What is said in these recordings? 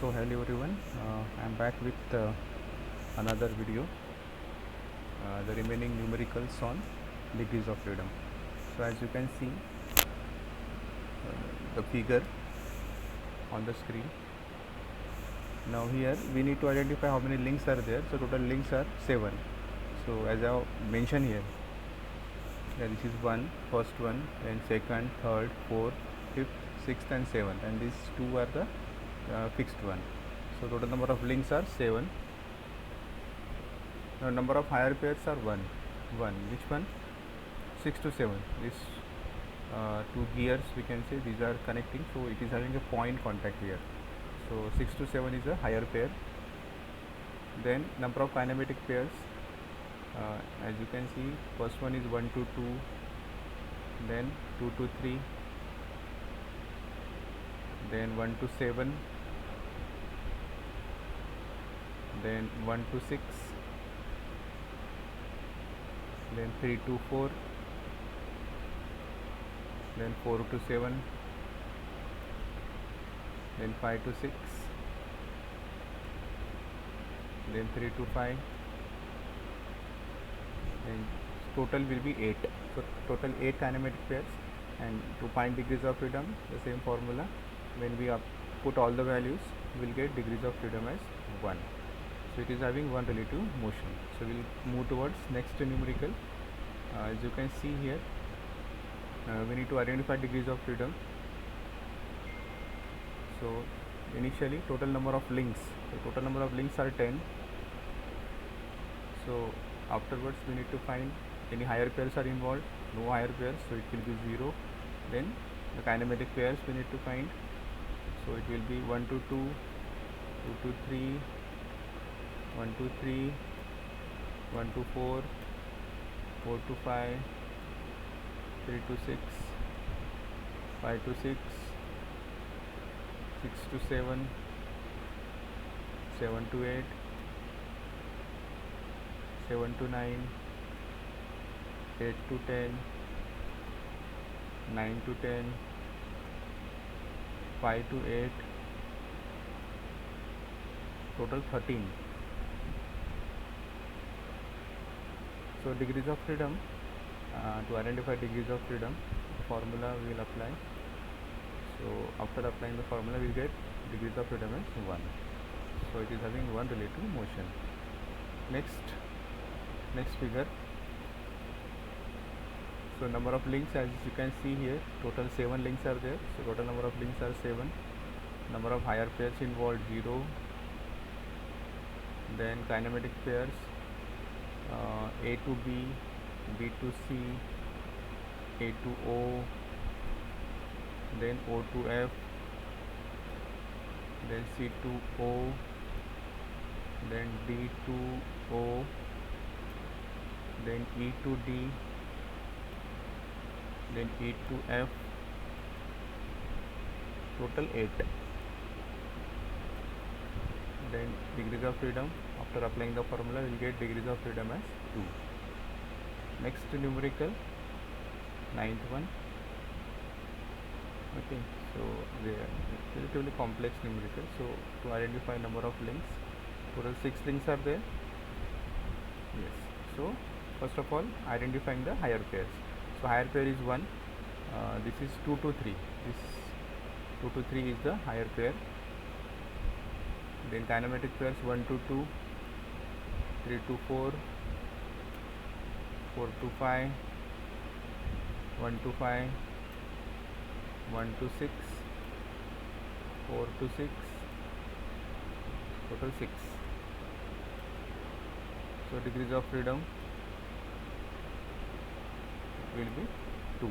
So hello everyone, I'm back with another video, the remaining numericals on degrees of freedom. So as you can see the figure on the screen, now here we need to identify how many links are there. So total links are 7. So as I mentioned here, this is first one, then second, third, fourth, fifth, sixth and seventh, and these two are the fixed one. So total number of links are 7. Now number of higher pairs are 1. Which one? 6 to 7. These two gears we can say these are connecting, so it is having a point contact here. So 6 to 7 is a higher pair. Then number of kinematic pairs, as you can see, first one is 1 to 2, then 2 to 3, then 1 to 7, then 1 to 6, then 3 to 4, then 4 to 7, then 5 to 6, then 3 to 5, and total will be 8. So total 8 kinematic pairs, and to find degrees of freedom, the same formula, when we put all the values, we will get degrees of freedom as 1. So it is having one relative motion. So we will move towards next numerical. As you can see here, we need to identify degrees of freedom. So initially total number of links, are 10. So afterwards we need to find any higher pairs are involved, no higher pairs, so it will be 0. Then the kinematic pairs we need to find, so it will be 1 to 2, 2 to 3, 1 to 3, 1 to 4, 4 to 5, 3 to 6, 5 to 6, 6 to 7, 7 to 8, 7 to 9, 8 to 10, 9 to 10, 5 to 8, total 13. So degrees of freedom, to identify degrees of freedom, the formula we will apply. So after applying the formula, we will get degrees of freedom as 1. So it is having one relative motion. Next figure. So number of links, as you can see here, total 7 links are there. So total number of links are 7. Number of higher pairs involved 0. Then kinematic pairs, A to B, B to C, A to O, then O to F, then C to O, then D to O, then E to D, then E to F, total 8. Then degrees of freedom, after applying the formula, we will get degrees of freedom as 2. Next numerical, 9th one. Okay, so they are relatively complex numerical. So to identify number of links, total 6 links are there. Yes. So first of all, identifying the higher pairs. So higher pair is 1. This is 2 to 3. This 2 to 3 is the higher pair. Then kinematic pairs 1 to 2, 3 to 4, 4 to 5, 1 to 5, 1 to 6, 4 to 6, total 6. So degrees of freedom will be 2.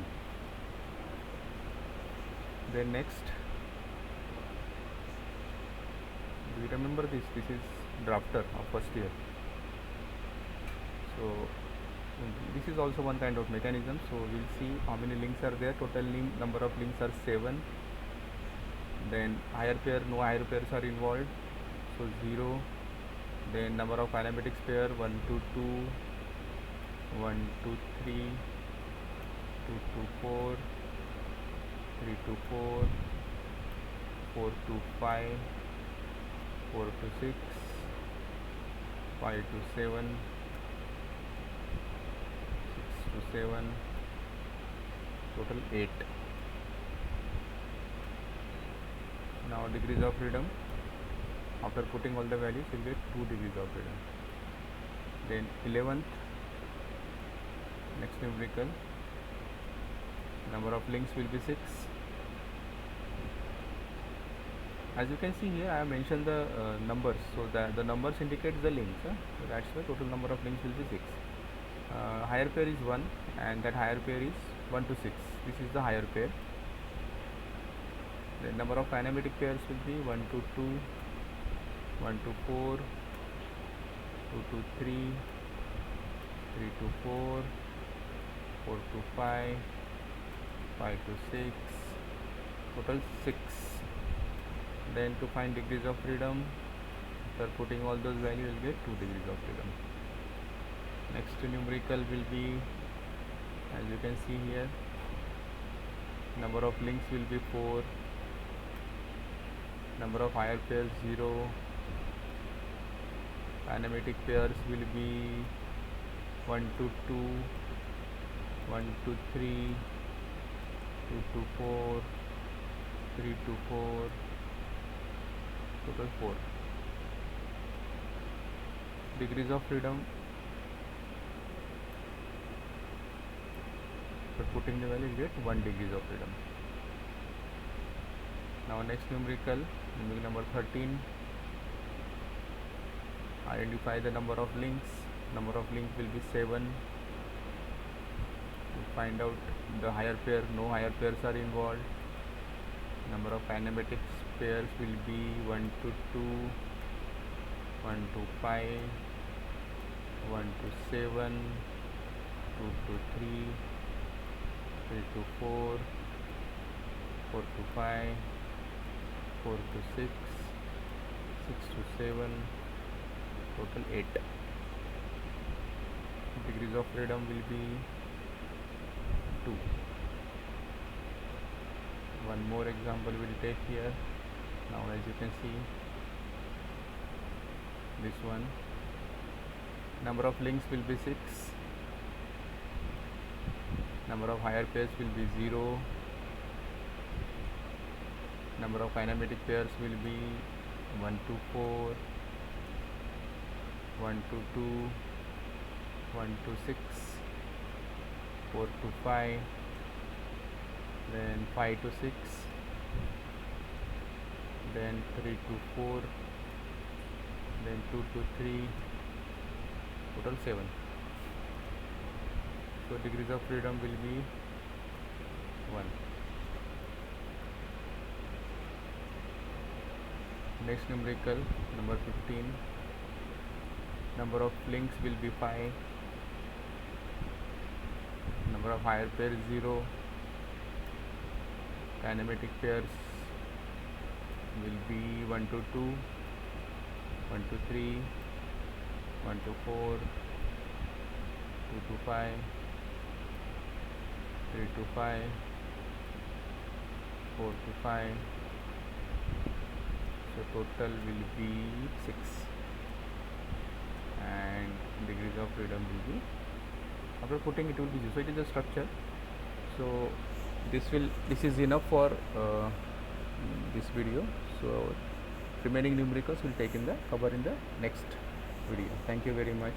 Then next, do you remember this? This is drafter of first year. So this is also one kind of mechanism. So we'll see how many links are there. Total number of links are 7. Then higher pair, no higher pairs are involved, so 0. Then number of kinematics pair 1 to 2, 1 to 3, 2 to 4, 3 to 4, 4 to 5, 4 to 6, 5 to 7, 6 to 7, total 8. Now degrees of freedom, after putting all the values you will get 2 degrees of freedom. Then 11th, next numerical, number of links will be 6. As you can see here, I have mentioned the numbers, so that the numbers indicates the links. So that's why total number of links will be 6. Higher pair is 1, and that higher pair is 1 to 6. This is the higher pair. The number of kinematic pairs will be 1 to 2, 1 to 4, 2 to 3, 3 to 4, 4 to 5, 5 to 6, total 6. Then to find degrees of freedom, after putting all those values, you will get 2 degrees of freedom. Next numerical will be, as you can see here, number of links will be 4, number of higher pairs 0, kinematic pairs will be 1 to 2, 1 to 3, 2 to 4, 3 to 4, total 4. Degrees of freedom, for putting the value you get 1 degrees of freedom. Now next numerical number 13, identify the number of links. Number of links will be 7. To find out the higher pair, no higher pairs are involved. Number of kinematic pairs will be 1 to 2, 1 to 5, 1 to 7, 2 to 3, 3 to 4, 4 to 5, 4 to 6, 6 to 7, total 8. Degrees of freedom will be 2. One more example we will take here. Now as you can see, this one, number of links will be 6, number of higher pairs will be 0, number of kinematic pairs will be 1 to 4, 1 to 2, 1 to 6, 4 to 5, then 5 to 6, then 3 to 4, then 2 to 3, total 7. So degrees of freedom will be 1. Next numerical number 15, number of links will be 5, number of higher pairs 0, kinematic pairs will be 1 to 2, 1 to 3, 1 to 4, 2 to 5, 3 to 5, 4 to 5. So total will be 6, and degrees of freedom will be, after putting it will be 0. So it is a structure. So this is enough for this video. So remaining numericals will cover in the next video. Thank you very much.